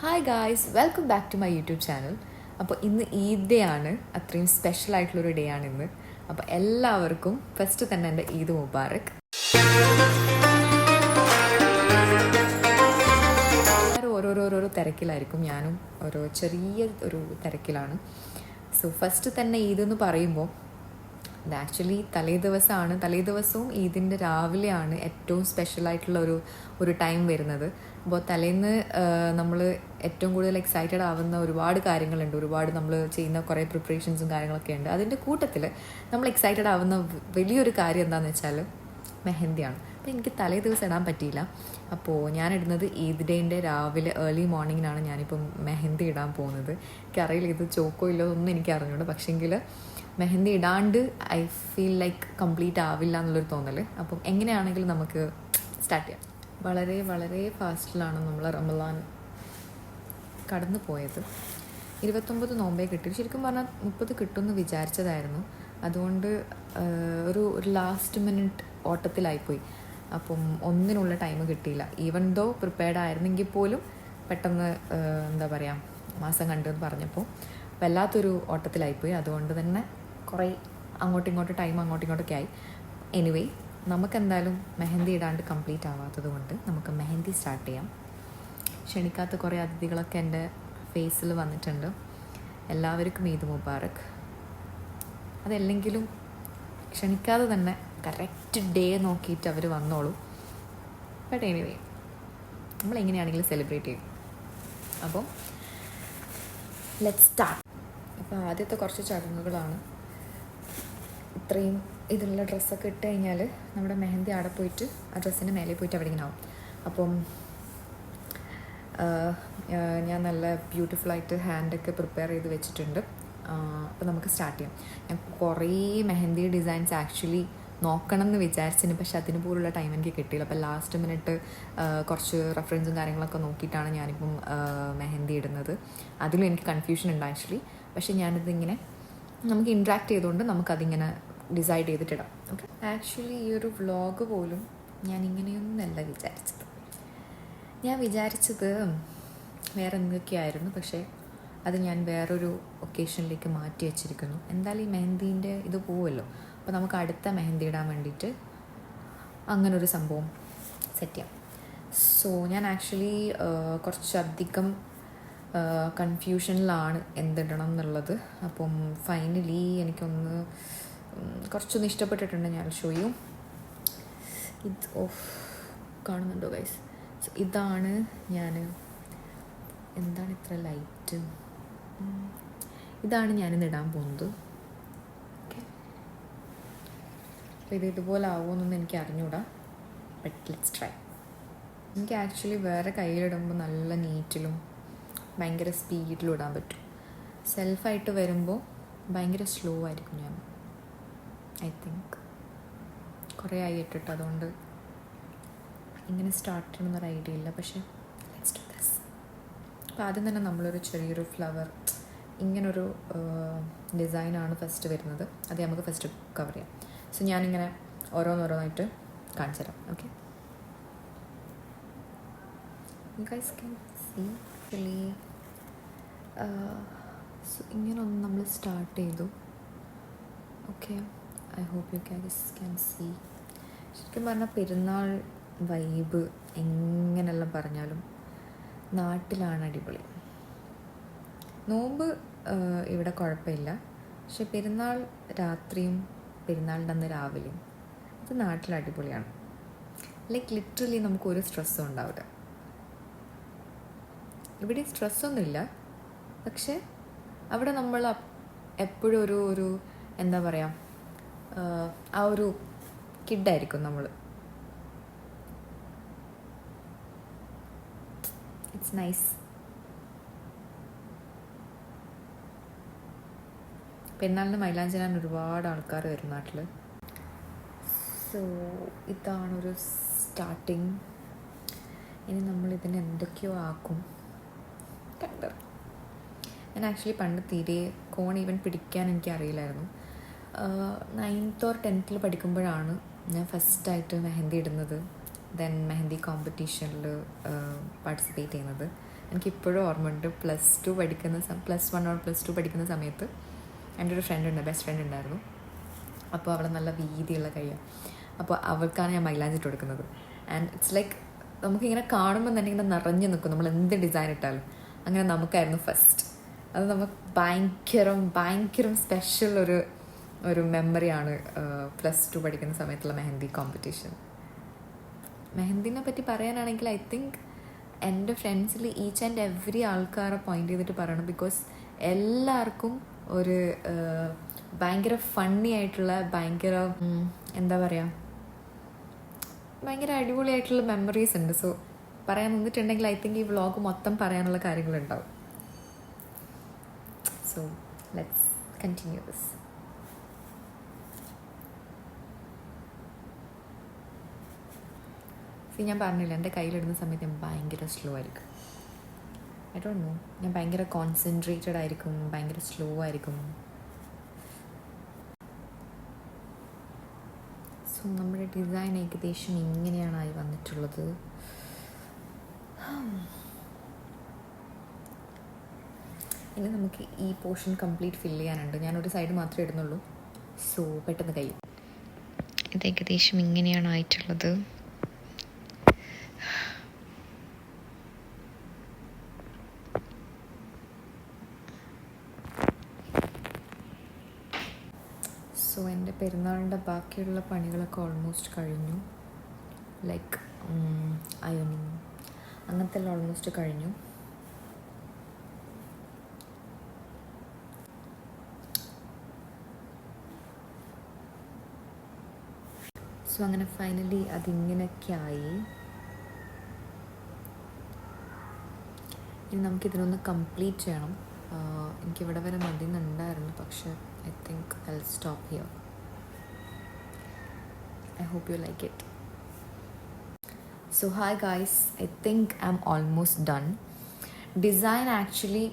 Hi guys, welcome back to my YouTube channel. അപ്പോൾ ഇന്ന് Eid day ആണ്, അത്രയും സ്പെഷ്യൽ ആയിട്ടുള്ളൊരു ഡേ ആണ് ഇന്ന്. അപ്പോൾ എല്ലാവർക്കും ഫസ്റ്റ് തന്നെ എൻ്റെ ഈദ് മുബാറക്. എല്ലാവരും ഓരോരോ തിരക്കിലായിരിക്കും, ഞാനും ചെറിയ ഒരു തിരക്കിലാണ്. സോ ഫസ്റ്റ് തന്നെ ഈദ് എന്ന് പറയുമ്പോൾ ഇത് ആക്ച്വലി തലേദിവസവും ഈദിൻ്റെ രാവിലെയാണ് ഏറ്റവും സ്പെഷ്യലായിട്ടുള്ള ഒരു ടൈം വരുന്നത്. അപ്പോൾ തലേന്ന് നമ്മൾ ഏറ്റവും കൂടുതൽ എക്സൈറ്റഡ് ആവുന്ന ഒരുപാട് കാര്യങ്ങളുണ്ട്, ഒരുപാട് നമ്മൾ ചെയ്യുന്ന കുറേ പ്രിപ്പറേഷൻസും കാര്യങ്ങളൊക്കെ ഉണ്ട്. അതിൻ്റെ കൂട്ടത്തിൽ നമ്മൾ എക്സൈറ്റഡ് ആവുന്ന വലിയൊരു കാര്യം എന്താണെന്ന് വെച്ചാൽ മെഹന്തിയാണ്. അപ്പോൾ എനിക്ക് തലേ ദിവസം ഇടാൻ പറ്റിയില്ല. അപ്പോൾ ഞാൻ ഇടുന്നത് ഈദ് ഡേൻ്റെ രാവിലെ ഏർലി മോർണിംഗിനാണ് ഞാനിപ്പം മെഹന്തി ഇടാൻ പോകുന്നത്. എനിക്കറിയില്ല ഇത് ചോക്കോ ഇല്ലോ ഒന്നും എനിക്ക് അറിഞ്ഞൂടെ, പക്ഷേങ്കിൽ മെഹന്തി ഇടാണ്ട് ഐ ഫീൽ ലൈക്ക് കംപ്ലീറ്റ് ആവില്ല എന്നുള്ളൊരു തോന്നൽ. അപ്പം എങ്ങനെയാണെങ്കിലും നമുക്ക് സ്റ്റാർട്ട് ചെയ്യാം. വളരെ വളരെ ഫാസ്റ്റിലാണ് നമ്മൾ റമളാൻ കടന്നു പോയത്. 29 നോമ്പേ കിട്ടി. ശരിക്കും പറഞ്ഞാൽ 30 കിട്ടുമെന്ന് വിചാരിച്ചതായിരുന്നു. അതുകൊണ്ട് ഒരു ലാസ്റ്റ് മിനിറ്റ് ഓട്ടത്തിലായിപ്പോയി. അപ്പം ഒന്നിനുള്ള ടൈം കിട്ടിയില്ല. ഈവൻ ദോ പ്രിപ്പയർഡ് ആയിരുന്നെങ്കിൽ പോലും പെട്ടെന്ന് എന്താ പറയുക മാസം കണ്ടെന്ന് പറഞ്ഞപ്പോൾ വല്ലാത്തൊരു ഓട്ടത്തിലായിപ്പോയി. അതുകൊണ്ട് തന്നെ കുറേ അങ്ങോട്ടും ഇങ്ങോട്ടൊക്കെ ആയി. എനിവേ, നമുക്കെന്തായാലും മെഹന്തി ഇടാണ്ട് കംപ്ലീറ്റ് ആവാത്തത് കൊണ്ട് നമുക്ക് മെഹന്തി സ്റ്റാർട്ട് ചെയ്യാം. ക്ഷണിക്കാത്ത കുറേ അതിഥികളൊക്കെ എൻ്റെ ഫേസിൽ വന്നിട്ടുണ്ട്. എല്ലാവർക്കും ഈദ് മുബാറക്. അതല്ലെങ്കിലും ക്ഷണിക്കാതെ തന്നെ കറക്റ്റ് ഡേ നോക്കിയിട്ട് അവർ വന്നോളൂ. ബട്ട് എനിവേ, നമ്മളെങ്ങനെയാണെങ്കിലും സെലിബ്രേറ്റ് ചെയ്യും. അപ്പം ലെറ്റ്സ് സ്റ്റാർട്ട്. അപ്പോൾ ആദ്യത്തെ കുറച്ച് ചടങ്ങുകളാണ്. ഇത്രയും ഇതിലുള്ള ഡ്രസ്സൊക്കെ ഇട്ട് കഴിഞ്ഞാൽ നമ്മുടെ മെഹന്തി അവിടെ പോയിട്ട് ആ ഡ്രസ്സിൻ്റെ മേലെ പോയിട്ട് അവിടെ ഇങ്ങനെ ആവും. അപ്പം ഞാൻ നല്ല ബ്യൂട്ടിഫുള്ളായിട്ട് ഹാൻഡൊക്കെ പ്രിപ്പയർ ചെയ്ത് വെച്ചിട്ടുണ്ട്. അപ്പോൾ നമുക്ക് സ്റ്റാർട്ട് ചെയ്യാം. ഞാൻ കുറേ മെഹന്തി ഡിസൈൻസ് ആക്ച്വലി നോക്കണം എന്ന് വിചാരിച്ചിന്, പക്ഷെ അതിന് പോലുള്ള ടൈം എനിക്ക് കിട്ടിയില്ല. അപ്പോൾ ലാസ്റ്റ് മിനിറ്റ് കുറച്ച് റെഫറൻസും കാര്യങ്ങളൊക്കെ നോക്കിയിട്ടാണ് ഞാനിപ്പം മെഹന്തി ഇടുന്നത്. അതിലും എനിക്ക് കൺഫ്യൂഷൻ ഉണ്ട് ആക്ച്വലി. പക്ഷെ ഞാനിതിങ്ങനെ നമുക്ക് ഇൻട്രാക്ട് ചെയ്തുകൊണ്ട് നമുക്കതിങ്ങനെ ഡിസൈഡ് ചെയ്തിട്ടിടാം. ഓക്കെ, ആക്ച്വലി ഈ ഒരു വ്ളോഗ് പോലും ഞാൻ ഇങ്ങനെയൊന്നല്ല വിചാരിച്ചത്. ഞാൻ വിചാരിച്ചത് വേറെ എന്തൊക്കെയായിരുന്നു, പക്ഷേ അത് ഞാൻ വേറൊരു ഒക്കേഷനിലേക്ക് മാറ്റി വെച്ചിരിക്കുന്നു. എന്തായാലും ഈ മെഹന്ദീൻ്റെ ഇത് പോവുമല്ലോ, അപ്പോൾ നമുക്ക് അടുത്ത മെഹന്തി ഇടാൻ വേണ്ടിയിട്ട് അങ്ങനൊരു സംഭവം സെറ്റ് ചെയ്യാം. സോ ഞാൻ ആക്ച്വലി കുറച്ചധികം കൺഫ്യൂഷനിലാണ് എന്തിടണം എന്നുള്ളത്. അപ്പം ഫൈനലി എനിക്കൊന്ന് കുറച്ചൊന്ന് ഇഷ്ടപ്പെട്ടിട്ടുണ്ട്. ഞാൻ ഷോ യു. ഇത് കാണുന്നുണ്ടോ ഗൈസ്? സോ ഇതാണ് എന്താണ് ഇത്ര ലൈറ്റ്? ഇതാണ് ഞാനിന്ന് ഇടാൻ പോകുന്നത്. ഓക്കെ, അപ്പോൾ ഇതുപോലെ ആവുമെന്നൊന്നും എനിക്ക് അറിഞ്ഞൂടാ, ബട്ട് ലെറ്റ്സ് ട്രൈ. എനിക്ക് ആക്ച്വലി വേറെ കയ്യിലിടുമ്പോൾ നല്ല നീറ്റിലും ഭയങ്കര സ്പീഡിലും ഇടാൻ പറ്റും. സെൽഫായിട്ട് വരുമ്പോൾ ഭയങ്കര സ്ലോ ആയിരിക്കും. ഞാൻ ഐ തിങ്ക് കുറേ ആയി ഇട്ടിട്ട്, അതുകൊണ്ട് ഇങ്ങനെ സ്റ്റാർട്ട് ചെയ്യണമെന്നൊരു ഐഡിയ ഇല്ല. പക്ഷേ ലെറ്റ്സ് ഡു ദിസ്. അപ്പോൾ ആദ്യം തന്നെ നമ്മളൊരു ചെറിയൊരു ഫ്ലവർ, ഇങ്ങനൊരു ഡിസൈനാണ് ഫസ്റ്റ് വരുന്നത്. അത് നമുക്ക് ഫസ്റ്റ് കവർ ചെയ്യാം. സോ ഞാനിങ്ങനെ ഓരോന്നോരോന്നായിട്ട് കാണിച്ചു തരാം. Okay, you guys can see actually. So ഇങ്ങനൊന്ന് നമ്മൾ സ്റ്റാർട്ട് ചെയ്തു. Okay, I hope you guys can see. ശരിക്കും പറഞ്ഞാൽ പെരുന്നാൾ വൈബ് എങ്ങനെയെല്ലാം പറഞ്ഞാലും നാട്ടിലാണ് അടിപൊളി. നോമ്പ് ഇവിടെ കുഴപ്പമില്ല, പക്ഷെ പെരുന്നാൾ രാത്രിയും പെരുന്നാളിൻ്റെ അന്ന് രാവിലെയും അത് നാട്ടിൽ അടിപൊളിയാണ്. ലൈക്ക് ലിറ്ററലി നമുക്കൊരു സ്ട്രെസ്സും ഉണ്ടാവില്ല. ഇവിടെ സ്ട്രെസ്സൊന്നുമില്ല, പക്ഷെ അവിടെ നമ്മൾ എപ്പോഴും ഒരു എന്താ പറയുക, ആ ഒരു കിഡായിരിക്കും നമ്മൾ. It's nice. പെരുന്നാളിന് മൈലാഞ്ചിനാൻ ഒരുപാട് ആൾക്കാർ വരും നാട്ടിൽ. സോ ഇതാണൊരു സ്റ്റാർട്ടിങ്. ഇനി നമ്മളിതിന് എന്തൊക്കെയോ ആക്കും. കണ്ടർ ഞാൻ ആക്ച്വലി പണ്ട് തീരെ കോൺ ഈവൻ പിടിക്കാൻ എനിക്ക് അറിയില്ലായിരുന്നു. 9th or 10th പഠിക്കുമ്പോഴാണ് ഞാൻ ഫസ്റ്റായിട്ട് മെഹന്തി ഇടുന്നത്. ദെൻ മെഹന്തി കോമ്പറ്റീഷനിൽ പാർട്ടിസിപ്പേറ്റ് ചെയ്യുന്നത്. എനിക്കിപ്പോഴും ഓർമ്മയുണ്ട് +1 പഠിക്കുന്ന സമയത്ത് എൻ്റെ ഒരു ബെസ്റ്റ് ഫ്രണ്ട് ഉണ്ടായിരുന്നു. അപ്പോൾ അവളെ നല്ല വീതിയുള്ള കൈയാണ്. അപ്പോൾ അവൾക്കാണ് ഞാൻ മൈലാഞ്ചി ഇട്ട് കൊടുക്കുന്നത്. ആൻഡ് ഇറ്റ്സ് ലൈക്ക് നമുക്കിങ്ങനെ കാണുമ്പോൾ തന്നെ ഇങ്ങനെ നിറഞ്ഞു നിൽക്കും, നമ്മൾ എന്ത് ഡിസൈൻ ഇട്ടാലും. അങ്ങനെ നമുക്കായിരുന്നു ഫസ്റ്റ്. അത് നമുക്ക് ഭയങ്കരം സ്പെഷ്യൽ ഒരു മെമ്മറിയാണ് +2 പഠിക്കുന്ന സമയത്തുള്ള മെഹന്തി കോമ്പറ്റീഷൻ. മെഹന്തിനെ പറ്റി പറയാനാണെങ്കിൽ ഐ തിങ്ക് എൻ്റെ ഫ്രണ്ട്സിൽ ഈച്ച് ആൻഡ് എവറി ആൾക്കാരെ പോയിന്റ് ചെയ്തിട്ട് പറയണം. ബിക്കോസ് എല്ലാവർക്കും ഒരു ഭയങ്കര ഫണ്ണി ആയിട്ടുള്ള എന്താ പറയുക, ഭയങ്കര അടിപൊളിയായിട്ടുള്ള മെമ്മറീസ് ഉണ്ട്. സോ പറയാൻ നിന്നിട്ടുണ്ടെങ്കിൽ ഐ തിങ്ക് ഈ വ്ളോഗ് മൊത്തം പറയാനുള്ള കാര്യങ്ങളുണ്ടാവും. So let's continue this. ഞാൻ പറഞ്ഞില്ല, എൻ്റെ കയ്യിലിടുന്ന സമയത്ത് ഞാൻ ഭയങ്കര സ്ലോ ആയിരിക്കും. ഐ ഡോണ്ട് നോ, ഞാൻ ഭയങ്കര കോൺസെൻട്രേറ്റഡ് ആയിരിക്കും, ഭയങ്കര സ്ലോ ആയിരിക്കും. സോ നമ്മുടെ ഡിസൈൻ ഏകദേശം ഇങ്ങനെയാണ് വന്നിട്ടുള്ളത്. ഇനി നമുക്ക് ഈ പോർഷൻ കംപ്ലീറ്റ് ഫില്ല് ചെയ്യാനുണ്ട്. ഞാനൊരു സൈഡ് മാത്രമേ ഇടുന്നുള്ളൂ. സോ പെട്ടെന്ന് കഴിയും. ഇത് ഏകദേശം ഇങ്ങനെയാണ് ആയിട്ടുള്ളത്. സോ എൻ്റെ പെരുന്നാളിൻ്റെ ബാക്കിയുള്ള പണികളൊക്കെ ഓൾമോസ്റ്റ് കഴിഞ്ഞു. ലൈക്ക് അയണിങ് അങ്ങനത്തെ എല്ലാം ഓൾമോസ്റ്റ് കഴിഞ്ഞു. സോ അങ്ങനെ ഫൈനലി അതിങ്ങനെയൊക്കെ ആയി. ഇനി നമുക്കിതിനൊന്ന് കംപ്ലീറ്റ് ചെയ്യണം. എനിക്കിവിടെ വരെ മതിയെന്നുണ്ടായിരുന്നു, പക്ഷേ I think I'll stop here. I hope you like it. So hi guys, I think I'm almost done. Design actually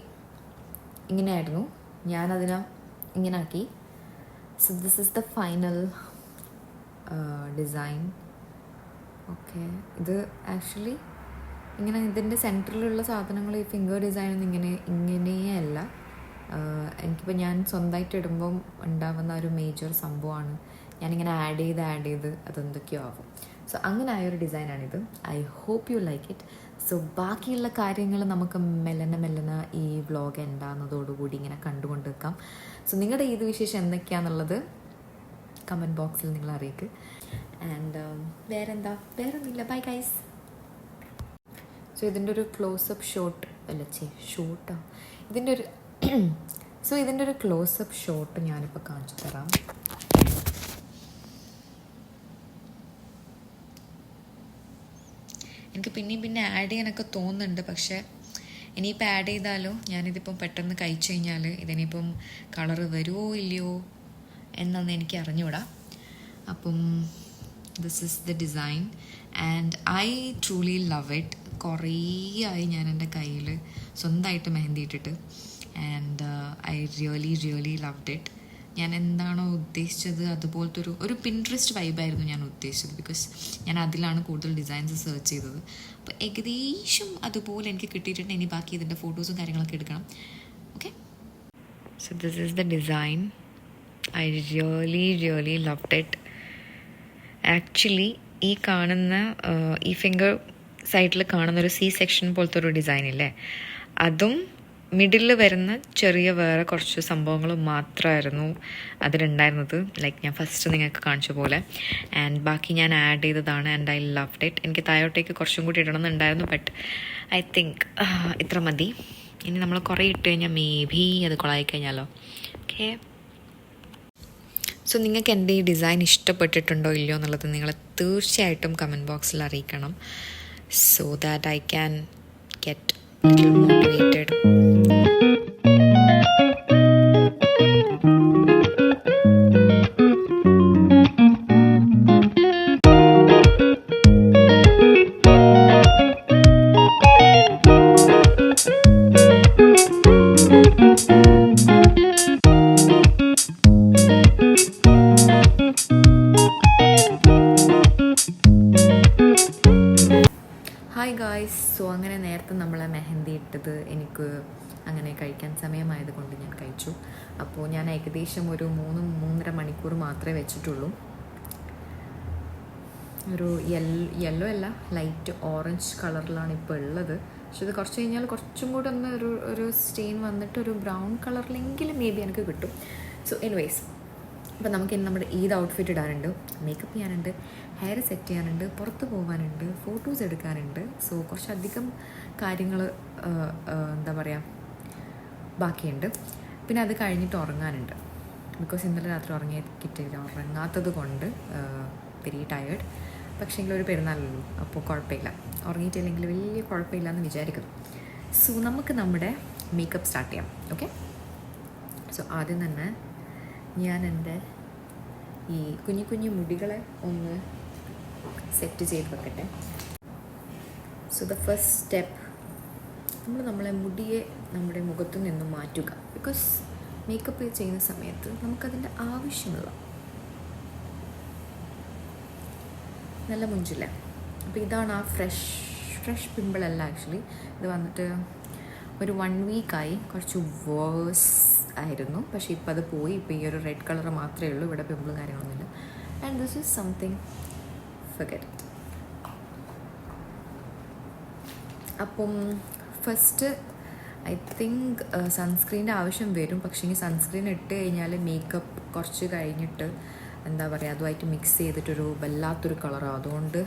ഇങ്ങനെയായിരുന്നു, ഞാനതിനെ ഇങ്ങനെ ആക്കി. So this is the final design. Okay, ഇത് ആക്ച്വലി ഇങ്ങനെ ഇതിൻ്റെ സെൻറ്ററിലുള്ള സാധനങ്ങൾ ഈ ഫിംഗർ ഡിസൈൻ ഇങ്ങനെയേ അല്ല. എനിക്കിപ്പോൾ ഞാൻ സ്വന്തമായിട്ട് ഇടുമ്പം ഉണ്ടാവുന്ന ഒരു മേജർ സംഭവമാണ്. ഞാനിങ്ങനെ ആഡ് ചെയ്ത് അതെന്തൊക്കെയോ ആവും. സോ അങ്ങനെ ആയൊരു ഡിസൈനാണിത്. I hope you like it. So ബാക്കിയുള്ള കാര്യങ്ങൾ നമുക്ക് മെല്ലനെ ഈ വ്ളോഗ് ഉണ്ടാകുന്നതോടുകൂടി ഇങ്ങനെ കണ്ടുകൊണ്ട് വെക്കാം. സോ നിങ്ങളുടെ ഈദ് വിശേഷം എന്തൊക്കെയാണെന്നുള്ളത് കമൻറ്റ് ബോക്സിൽ നിങ്ങൾ അറിയിക്കുക. ആൻഡ് വേറൊന്നുമില്ല. Bye guys. സോ ഇതിൻ്റെ ഒരു ക്ലോസപ്പ് ഷോട്ടോ ഇതിൻ്റെ ഒരു ക്ലോസപ്പ് ഷോട്ട് ഞാനിപ്പോൾ കാണിച്ചു തരാം. എനിക്ക് പിന്നെ ആഡ് ചെയ്യാനൊക്കെ തോന്നുന്നുണ്ട്, പക്ഷേ ഇനിയിപ്പോൾ ആഡ് ചെയ്താലോ, ഞാനിതിപ്പം പെട്ടെന്ന് കഴിച്ചു കഴിഞ്ഞാൽ ഇതിനിപ്പം കളറ് വരുമോ ഇല്ലയോ എന്നൊന്നും എനിക്ക് അറിഞ്ഞൂടാ. അപ്പം this is the design and I truly love it. കുറേ ആയി ഞാൻ എൻ്റെ കയ്യിൽ സ്വന്തമായിട്ട് മെഹന്തി ഇട്ടിട്ട്. And I really loved it. ഞാൻ എന്താണോ ഉദ്ദേശിച്ചത് അതുപോലത്തെ ഒരു പിൻട്രസ്റ്റ് വൈബായിരുന്നു ഞാൻ ഉദ്ദേശിച്ചത്. ബിക്കോസ് ഞാൻ അതിലാണ് കൂടുതൽ ഡിസൈൻസ് സെർച്ച് ചെയ്തത്. അപ്പോൾ ഏകദേശം അതുപോലെ എനിക്ക് കിട്ടിയിട്ടുണ്ട്. ഇനി ബാക്കി ഇതിൻ്റെ ഫോട്ടോസും കാര്യങ്ങളൊക്കെ എടുക്കണം. Okay, so this is the design. I really loved it. Actually ഈ കാണുന്ന ഈ ഫിംഗർ സൈഡിൽ കാണുന്നൊരു C സെക്ഷൻ പോലത്തെ ഒരു ഡിസൈൻ ഇല്ലേ, അതും മിഡിലിൽ വരുന്ന ചെറിയ വേറെ കുറച്ച് സംഭവങ്ങളും മാത്രമായിരുന്നു അതിലുണ്ടായിരുന്നത്. ലൈക്ക് ഞാൻ ഫസ്റ്റ് നിങ്ങൾക്ക് കാണിച്ച പോലെ. ആൻഡ് ബാക്കി ഞാൻ ആഡ് ചെയ്തതാണ്. And I loved it. എനിക്ക് താഴോട്ടേക്ക് കുറച്ചും കൂടി ഇടണമെന്നുണ്ടായിരുന്നു, ബട്ട് ഐ തിങ്ക് ഇത്ര മതി. ഇനി നമ്മൾ കുറേ ഇട്ട് കഴിഞ്ഞാൽ മേ ബി അത് കൊളായി കഴിഞ്ഞാലോ. ഓക്കെ, സോ നിങ്ങൾക്ക് എൻ്റെ ഈ ഡിസൈൻ ഇഷ്ടപ്പെട്ടിട്ടുണ്ടോ ഇല്ലയോ എന്നുള്ളത് നിങ്ങൾ തീർച്ചയായിട്ടും കമൻറ്റ് ബോക്സിൽ അറിയിക്കണം. So that I can get a little motivated. Hi guys. So അങ്ങനെ നേരത്തെ നമ്മൾ മെഹന്തി ഇട്ടത് എനിക്ക് അങ്ങനെ കഴിക്കാൻ സമയമായതുകൊണ്ട് ഞാൻ കഴിച്ചു. അപ്പോൾ ഞാൻ ഏകദേശം ഒരു 3-3.5 മണിക്കൂർ മാത്രമേ വെച്ചിട്ടുള്ളൂ. ഒരു യെല്ലോ അല്ല, ലൈറ്റ് ഓറഞ്ച് കളറിലാണ് ഇപ്പോൾ ഉള്ളത്. പക്ഷെ ഇത് കുറച്ച് കഴിഞ്ഞാൽ കുറച്ചും കൂടെ ഒന്ന് ഒരു സ്റ്റെയിൻ വന്നിട്ട് ഒരു ബ്രൗൺ കളറിലെങ്കിലും മേ ബി എനിക്ക് കിട്ടും. സോ എനിവേയ്സ്, അപ്പോൾ നമുക്ക് ഇനി നമ്മുടെ ഈദ് ഔട്ട്ഫിറ്റ് ഇടാനുണ്ട്, മേക്കപ്പ് ചെയ്യാനുണ്ട്, ഹെയർ സെറ്റ് ചെയ്യാനുണ്ട്, പുറത്ത് പോകാനുണ്ട്, ഫോട്ടോസ് എടുക്കാനുണ്ട്. സോ കുറച്ചധികം കാര്യങ്ങൾ എന്താ പറയുക ബാക്കിയുണ്ട്. പിന്നെ അത് കഴിഞ്ഞിട്ട് ഉറങ്ങാനുണ്ട്. ബിക്കോസ് ഇന്നലെ രാത്രി ഉറങ്ങാത്തത് കൊണ്ട് വെരി ടയേർഡ്. പക്ഷേങ്കിൽ ഒരു പെരുന്നാളുള്ളൂ, അപ്പോൾ കുഴപ്പമില്ല, ഉറങ്ങിയിട്ടില്ലെങ്കിൽ വലിയ കുഴപ്പമില്ല എന്ന് വിചാരിക്കുന്നു. സോ നമുക്ക് നമ്മുടെ മേക്കപ്പ് സ്റ്റാർട്ട് ചെയ്യാം. ഓക്കെ, സോ ആദ്യം തന്നെ ഞാൻ എൻ്റെ ഈ കുഞ്ഞു കുഞ്ഞു മുടികളെ ഒന്ന് സെറ്റ് ചെയ്ത് വെക്കട്ടെ. സോ ദ ഫസ്റ്റ് സ്റ്റെപ്പ്, നമ്മളെ മുടിയെ നമ്മുടെ മുഖത്തു നിന്നും മാറ്റുക. ബിക്കോസ് മേക്കപ്പ് ചെയ്യുന്ന സമയത്ത് നമുക്കതിൻ്റെ ആവശ്യമുള്ള നല്ല മുഞ്ചില്ല. അപ്പോൾ ഇതാണ് ആ ഫ്രഷ് പിമ്പിളല്ല. ആക്ച്വലി ഇത് വന്നിട്ട് ഒരു 1 വീക്കായി കുറച്ച് വേഴ്സ് ആയിരുന്നു. പക്ഷേ ഇപ്പം അത് പോയി. ഇപ്പോൾ ഈ ഒരു റെഡ് കളർ മാത്രമേ ഉള്ളൂ, ഇവിടെ പിമ്പിളും കാര്യങ്ങളൊന്നുമില്ല. And this is something forget it. അപ്പം ഫസ്റ്റ് ഐ തിങ്ക് സൺസ്ക്രീൻ്റെ ആവശ്യം വരും. പക്ഷേ ഈ സൺസ്ക്രീൻ ഇട്ട് കഴിഞ്ഞാൽ മേക്കപ്പ് കുറച്ച് കഴിഞ്ഞിട്ട് എന്താ പറയുക അതുമായിട്ട് മിക്സ് ചെയ്തിട്ടൊരു വല്ലാത്തൊരു കളറാണ്. അതുകൊണ്ട്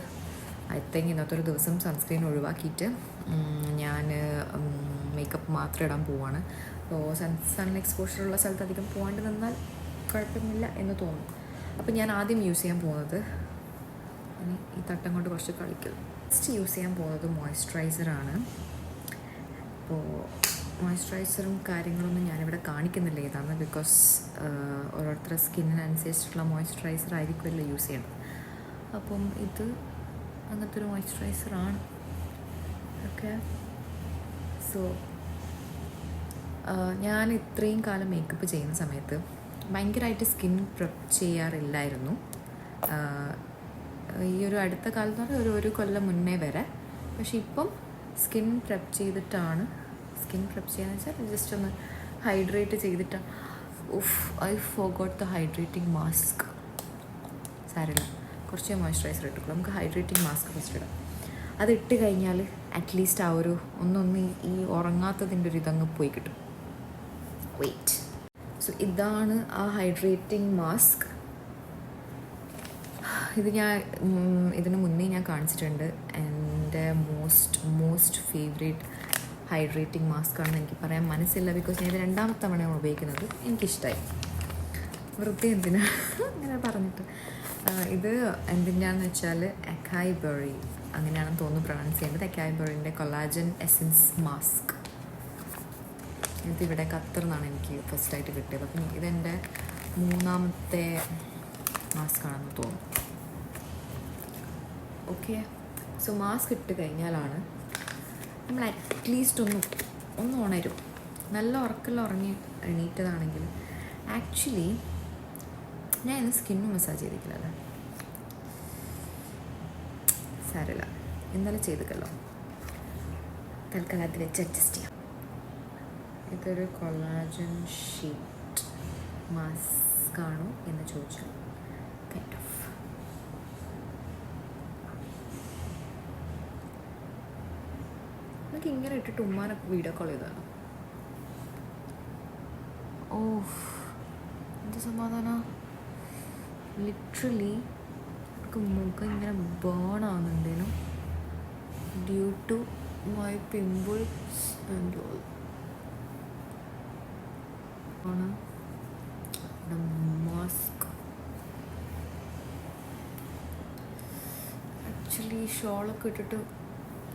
ഐ തിങ്ക് ഇന്നത്തെ ഒരു ദിവസം സൺസ്ക്രീൻ ഒഴിവാക്കിയിട്ട് ഞാൻ മേക്കപ്പ് മാത്രം ഇടാൻ പോവാണ്. അപ്പോൾ സൺ എക്സ്പോഷറുള്ള സ്ഥലത്ത് അധികം പോകാണ്ട് നിന്നാൽ കുഴപ്പമില്ല എന്ന് തോന്നുന്നു. അപ്പോൾ ഞാൻ ആദ്യം യൂസ് ചെയ്യാൻ പോകുന്നത്, ഇനി ഈ തട്ടം കൊണ്ട് കുറച്ച് കളിക്കും, ഫസ്റ്റ് യൂസ് ചെയ്യാൻ പോകുന്നത് മോയ്സ്ചറൈസറാണ്. അപ്പോൾ മോയ്സ്ചറൈസറും കാര്യങ്ങളൊന്നും ഞാനിവിടെ കാണിക്കുന്നില്ല ഏതാണ്. ബിക്കോസ് ഓരോരുത്തരുടെ സ്കിന്നിനനുസരിച്ചിട്ടുള്ള മോയ്സ്ചറൈസർ ആയിരിക്കുമല്ലോ യൂസ് ചെയ്യണം. അപ്പം ഇത് അങ്ങനത്തെ ഒരു മോയ്സ്ചറൈസറാണ്. ഓക്കെ, സോ ഞാൻ ഇത്രയും കാലം മേക്കപ്പ് ചെയ്യുന്ന സമയത്ത് ഭയങ്കരമായിട്ട് സ്കിൻ പ്രെപ്പ് ചെയ്യാറില്ലായിരുന്നു. ഈ ഒരു അടുത്ത കാലത്ത് പറഞ്ഞാൽ ഒരു കൊല്ലം മുന്നേ വരെ. പക്ഷെ ഇപ്പം സ്കിൻ പ്രെപ്പ് ചെയ്തിട്ടാണ്, സ്കിൻ പ്രെപ്പ് ചെയ്യാന്ന് വെച്ചാൽ ജസ്റ്റ് ഒന്ന് ഹൈഡ്രേറ്റ് ചെയ്തിട്ടാണ്. I forgot the hydrating mask. സാരമില്ല, കുറച്ച് മോയ്സ്ചറൈസർ ഇട്ടിട്ടുള്ളൂ. നമുക്ക് ഹൈഡ്രേറ്റിംഗ് മാസ്ക് ഫസ്റ്റ് ഇടാം. അതിട്ട് കഴിഞ്ഞാൽ അറ്റ്ലീസ്റ്റ് ആ ഒരു ഒന്നൊന്ന് ഈ ഉറങ്ങാത്തതിൻ്റെ ഒരു ഇതങ്ങ് പോയി കിട്ടും. വെയിറ്റ്, സോ ഇതാണ് ആ ഹൈഡ്രേറ്റിംഗ് മാസ്ക്. ഇത് ഞാൻ ഇതിന് മുന്നേ ഞാൻ കാണിച്ചിട്ടുണ്ട്. എൻ്റെ മോസ്റ്റ് ഫേവറേറ്റ് ഹൈഡ്രേറ്റിംഗ് മാസ്ക് ആണെന്ന് എനിക്ക് പറയാൻ മനസ്സില്ല. ബിക്കോസ് ഞാൻ ഇത് 2ാമത്തെ തവണയാണ് ഉപയോഗിക്കുന്നത്. എനിക്കിഷ്ടമായി. വെറുതെ എന്തിനാ അങ്ങനെ പറഞ്ഞിട്ട്. ഇത് എന്തിനാന്ന് വെച്ചാൽ അക്കായ് ബെറി അങ്ങനെയാണെന്ന് തോന്നുന്നു പ്രൊണൗൺസ് ചെയ്യേണ്ടത്. അക്കായ് ബെറിൻ്റെ കൊളാജൻ എസൻസ് മാസ്ക്. ഇതിവിടെ ഖത്തറിൽ എനിക്ക് ഫസ്റ്റായിട്ട് കിട്ടിയത്. അപ്പം ഇതെൻ്റെ 3ാമത്തെ മാസ്ക് ആണെന്ന് തോന്നുന്നു. ഓക്കെ, സോ മാസ്ക് ഇട്ട് കഴിഞ്ഞാലാണ് നമ്മൾ അറ്റ്ലീസ്റ്റ് ഒന്ന് ഉണരും. നല്ല ഉറങ്ങി എണീറ്റതാണെങ്കിൽ ആക്ച്വലി ഞാൻ ഇന്ന് സ്കിന്ന് മസാജ് ചെയ്തിട്ടില്ലല്ലോ. സാരമില്ല, ഇന്നലെ ചെയ്തിട്ടല്ലോ. തൽക്കാലം അത് വെച്ച് അഡ്ജസ്റ്റ് ചെയ്യാം. ഇതൊരു കൊളാജൻ ഷീറ്റ് മാസ്ക് ആണോ എന്ന് ചോദിച്ചാൽ കൈൻഡ് ഓഫ്. എനിക്ക് ഇങ്ങനെ ഇട്ടിട്ട് ഉമ്മാനൊക്കെ വീഡിയോ കോൾ ചെയ്തതാണ്. ഓ എന്ത് സമാധാന. ലിറ്ററലി എനിക്ക് മുഖം ഇങ്ങനെ ബേൺ ആവുന്നുണ്ടേനു due to my pimples and all. ആണ് മാസ്ക്. ആക്ച്വലി ഷോളൊക്കെ ഇട്ടിട്ട്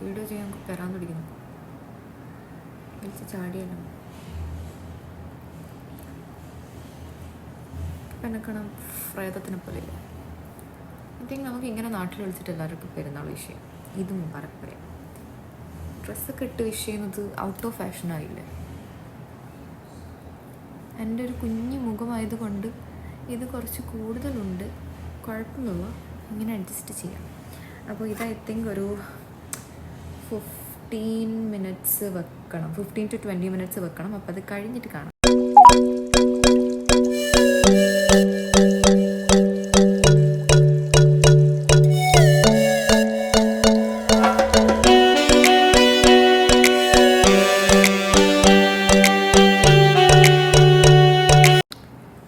വീഡിയോ ചെയ്യാൻ തരാൻ പിടിക്കുന്നു. വലിച്ച് ചാടിയല്ലോ. ഇപ്പം എന്നെ കാണാൻ പ്രേതത്തിനെ പോലെ ഇല്ല. ഐ തിങ്ക് നമുക്ക് ഇങ്ങനെ നാട്ടിൽ വിളിച്ചിട്ട് എല്ലാവർക്കും പെരുന്നാൾ വിഷയം, ഇതും പരപ്പരയും ഡ്രസ്സൊക്കെ ഇട്ട് വിഷ് ചെയ്യുന്നത് ഔട്ട് ഓഫ് ഫാഷനായില്ലേ. എൻ്റെ ഒരു കുഞ്ഞു മുഖമായതുകൊണ്ട് ഇത് കുറച്ച് കൂടുതലുണ്ട്. കുഴപ്പമൊന്നുമില്ല, ഇങ്ങനെ അഡ്ജസ്റ്റ് ചെയ്യാം. അപ്പോൾ ഇത് ഐ തിങ്ക് ഒരു മിനിറ്റ്സ് വെക്കണം, 15 to 20 മിനിറ്റ്സ് വെക്കണം. അപ്പോൾ അത് കഴിഞ്ഞിട്ട് കാണാം.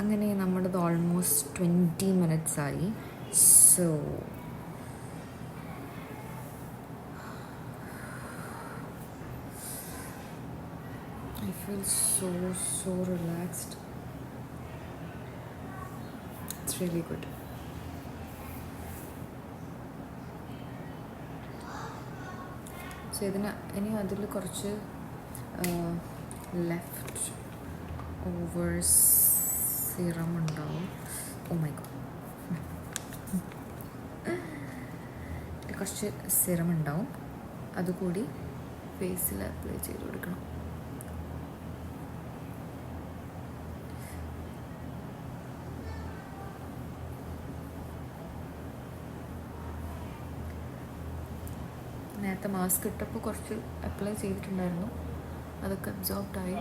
അങ്ങനെ നമ്മുടേത് ഓൾമോസ്റ്റ് 20 മിനിറ്റ്സ് ആയി. So I feel so relaxed. It's really good. So ഇതിന് ഇനി അതിൽ കുറച്ച് ലെഫ്റ്റ് ഓവർ സിറം ഉണ്ടാവും. ഓ മൈ ഗോഡ്, കുറച്ച് സിറം ഉണ്ടാവും, അതുകൂടി ഫേസിൽ അപ്ലൈ ചെയ്ത് കൊടുക്കണം. നേരത്തെ മാസ്ക് ഇട്ടപ്പോൾ കുറച്ച് അപ്ലൈ ചെയ്തിട്ടുണ്ടായിരുന്നു, അതൊക്കെ അബ്സോർബ്ഡായി.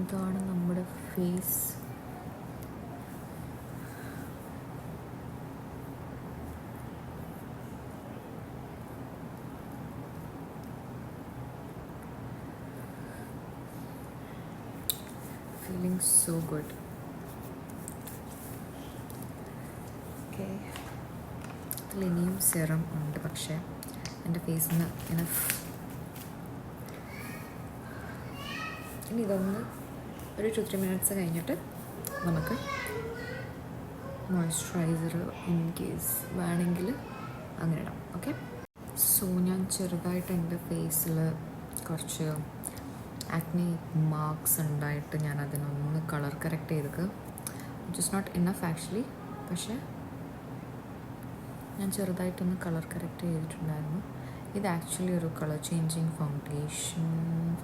ഇതാണ് നമ്മുടെ face. Feeling so good. Okay, ഇനിയും സെറം ഉണ്ട്, പക്ഷേ എൻ്റെ ഫേസിന് ഇനഫ്. ഇനി ഇതൊന്ന് ഒരു 2-3 മിനിറ്റ്സ് കഴിഞ്ഞിട്ട് നമുക്ക് മോയ്സ്ചറൈസർ ഇൻ കേസ് വേണമെങ്കിൽ അങ്ങനെ ഇടാം. ഓക്കെ, സോ ഞാൻ ചെറുതായിട്ട് എൻ്റെ ഫേസിൽ കുറച്ച് ആക്നി മാർക്സ് ഉണ്ടായിട്ട് ഞാൻ അതിനൊന്ന് കളർ കറക്റ്റ് ചെയ്തത്. It is not enough actually, പക്ഷേ ഞാൻ ചെറുതായിട്ടൊന്ന് കളർ കറക്റ്റ് ചെയ്തിട്ടുണ്ടായിരുന്നു. ഇത് ആക്ച്വലി ഒരു കളർ ചേഞ്ചിങ്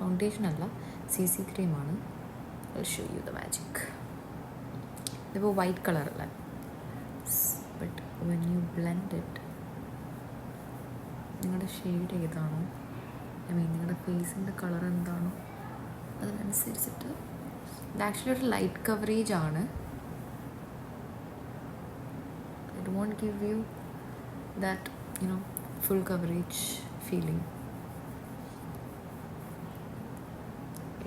ഫൗണ്ടേഷൻ അല്ല, CC ക്രീമാണ്. I'll show you the magic. ഇതിപ്പോൾ വൈറ്റ് കളറല്ല, but when you blend it, നിങ്ങളുടെ ഷെയ്ഡ് ഏതാണോ, നിങ്ങളുടെ ഫേസിൻ്റെ കളർ എന്താണോ അതിനനുസരിച്ചിട്ട്. ഇത് ആക്ച്വലി ഒരു ലൈറ്റ് കവറേജ് ആണ്. It won't give you that full coverage feeling.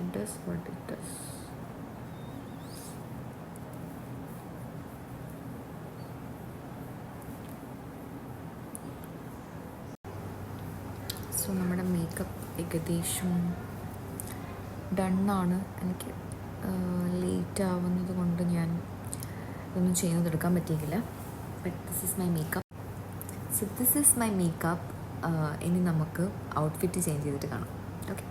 It does what it does. So നമ്മുടെ മേക്കപ്പ് ഏകദേശം ഡണ്ണാണ്. എനിക്ക് ലേറ്റ് ആവുന്നത് കൊണ്ട് ഞാൻ ഇതൊന്നും ചെയ്യുന്നതെടുക്കാൻ പറ്റിയില്ല. But this is my makeup. So this is my makeup. ഇനി നമുക്ക് ഔട്ട്ഫിറ്റ് ചേഞ്ച് ചെയ്തിട്ട് കാണാം. ഓക്കെ.